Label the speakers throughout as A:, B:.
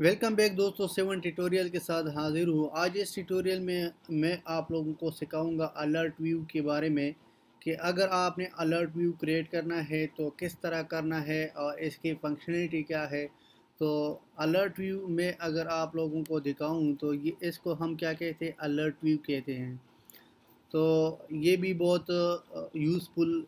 A: Welcome back दोस्तों, 7 tutorial के साथ हाजिर हूँ। आज इस ट्यूटोरियल में मैं आप लोगों को सिखाऊंगा अलर्ट व्यू के बारे में कि अगर आपने अलर्ट व्यू क्रिएट करना है तो किस तरह करना है और इसकी फंक्शनलिटी क्या है। तो अलर्ट व्यू में अगर आप लोगों को दिखाऊं तो ये इसको हम क्या कहते हैं, अलर्ट व्यू कहते हैं। तो ये भी बहुत यूज़फुल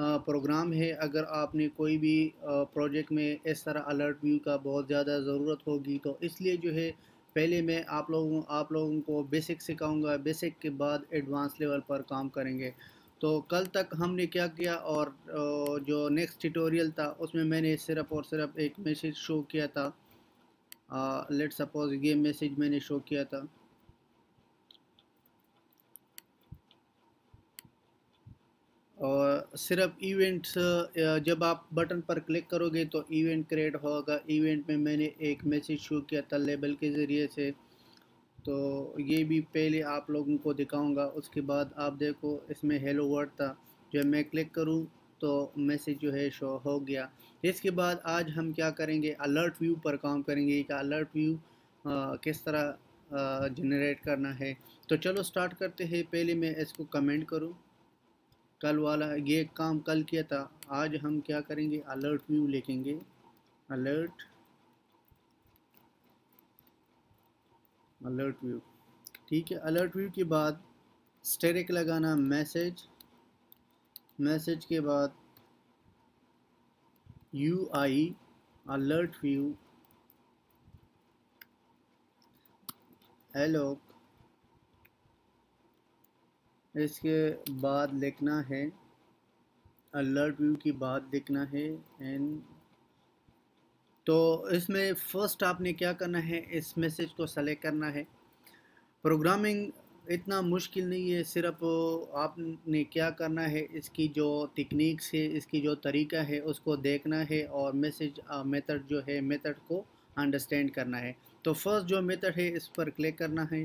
A: प्रोग्राम है। अगर आपने कोई भी प्रोजेक्ट में इस तरह अलर्ट व्यू का बहुत ज़्यादा ज़रूरत होगी तो इसलिए जो है पहले मैं आप लोगों को बेसिक सिखाऊंगा। बेसिक के बाद एडवांस लेवल पर काम करेंगे। तो कल तक हमने क्या किया और जो नेक्स्ट ट्यूटोरियल था उसमें मैंने सिर्फ़ और सिर्फ एक मैसेज शो किया था। लेट सपोज ये मैसेज मैंने शो किया था। और सिर्फ इवेंट्स, जब आप बटन पर क्लिक करोगे तो इवेंट क्रिएट होगा। इवेंट में मैंने एक मैसेज शो किया था लेबल के ज़रिए से। तो ये भी पहले आप लोगों को दिखाऊंगा। उसके बाद आप देखो इसमें हेलो वर्ड था। जब मैं क्लिक करूं तो मैसेज जो है शो हो गया। इसके बाद आज हम क्या करेंगे, अलर्ट व्यू पर काम करेंगे कि अलर्ट व्यू किस तरह जनरेट करना है। तो चलो स्टार्ट करते हैं। पहले मैं इसको कमेंट करूं। कल वाला ये काम कल किया था। आज हम क्या करेंगे, अलर्ट व्यू लिखेंगे। अलर्ट अलर्ट व्यू, ठीक है। अलर्ट व्यू के बाद स्टेरिक लगाना, मैसेज। मैसेज के बाद UI अलर्ट व्यू हेलो। इसके बाद लिखना है अलर्ट व्यू की बात लिखना है। एंड तो इसमें फर्स्ट आपने क्या करना है, इस मैसेज को सेलेक्ट करना है। प्रोग्रामिंग इतना मुश्किल नहीं है। सिर्फ आपने क्या करना है, इसकी जो टेक्निक्स है, इसकी जो तरीका है उसको देखना है और मैसेज मेथड जो है, मेथड को अंडरस्टैंड करना है। तो फर्स्ट जो मेथड है इस पर क्लिक करना है।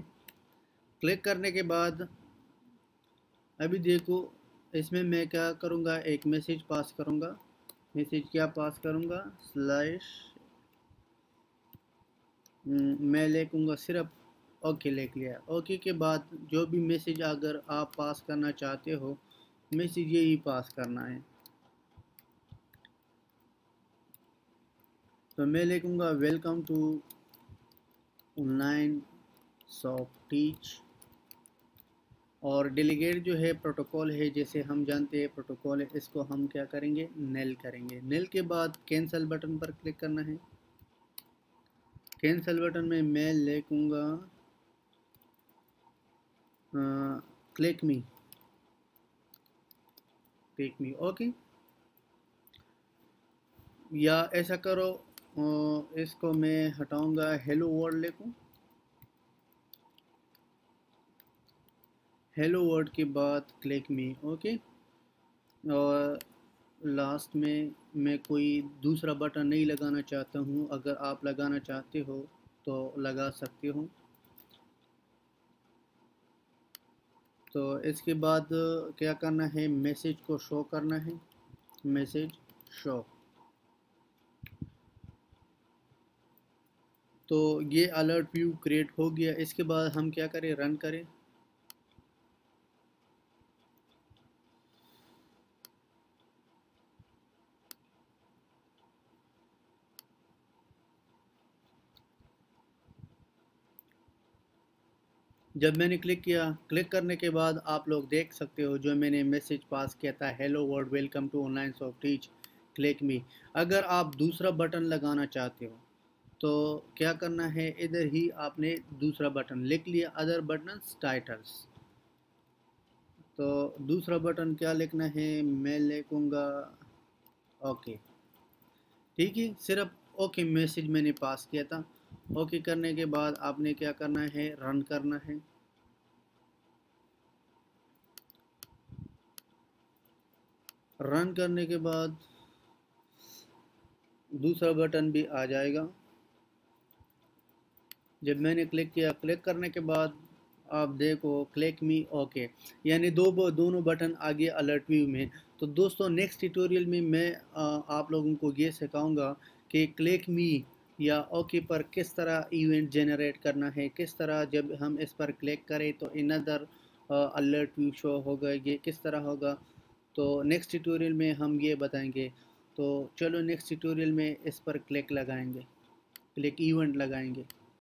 A: क्लिक करने के बाद अभी देखो इसमें मैं क्या करूँगा, एक मैसेज पास करूँगा। मैसेज क्या पास करूँगा, स्लैश मैं लिखूँगा सिर्फ ओके। लिख लिया। ओके के बाद जो भी मैसेज अगर आप पास करना चाहते हो, मैसेज यही पास करना है। तो मैं लिखूँगा welcome to online soft teach. और डेलीगेट जो है प्रोटोकॉल है, जैसे हम जानते हैं प्रोटोकॉल है, इसको हम क्या करेंगे, नेल करेंगे। नेल के बाद कैंसिल बटन पर क्लिक करना है। कैंसिल बटन में मैं लिखूँगा क्लिक मी। क्लिक मी, ओके। या ऐसा करो, इसको मैं हटाऊंगा, हेलो वर्ड लिखूं। हेलो वर्ड के बाद क्लिक मी, ओके। और लास्ट में मैं कोई दूसरा बटन नहीं लगाना चाहता हूँ। अगर आप लगाना चाहते हो तो लगा सकते हो। तो इसके बाद क्या करना है, मैसेज को शो करना है। Message show. तो ये अलर्ट व्यू क्रिएट हो गया। इसके बाद हम क्या करें, रन करें। जब मैंने क्लिक किया, क्लिक करने के बाद आप लोग देख सकते हो जो मैंने मैसेज पास किया था, hello world welcome to online soft teach click me. अगर आप दूसरा बटन लगाना चाहते हो तो क्या करना है, इधर ही आपने दूसरा बटन लिख लिया, अदर बटन टाइटल्स। तो दूसरा बटन क्या लिखना है, मैं लिखूँगा ओके। ठीक है, सिर्फ ओके मैसेज मैंने पास किया था। ओके करने के बाद आपने क्या करना है, रन करना है। रन करने के बाद दूसरा बटन भी आ जाएगा। जब मैंने क्लिक किया, क्लिक करने के बाद आप देखो क्लिक मी ओके, यानी दोनों बटन आ गए अलर्ट व्यू में। तो दोस्तों नेक्स्ट ट्यूटोरियल में मैं आप लोगों को ये सिखाऊंगा कि क्लिक मी या ओके पर किस तरह इवेंट जनरेट करना है, किस तरह जब हम इस पर क्लिक करें तो इनदर अलर्ट व्यू शो होगा, ये किस तरह होगा। तो नेक्स्ट ट्यूटोरियल में हम ये बताएंगे। तो चलो नेक्स्ट ट्यूटोरियल में इस पर क्लिक लगाएंगे, क्लिक इवेंट लगाएंगे।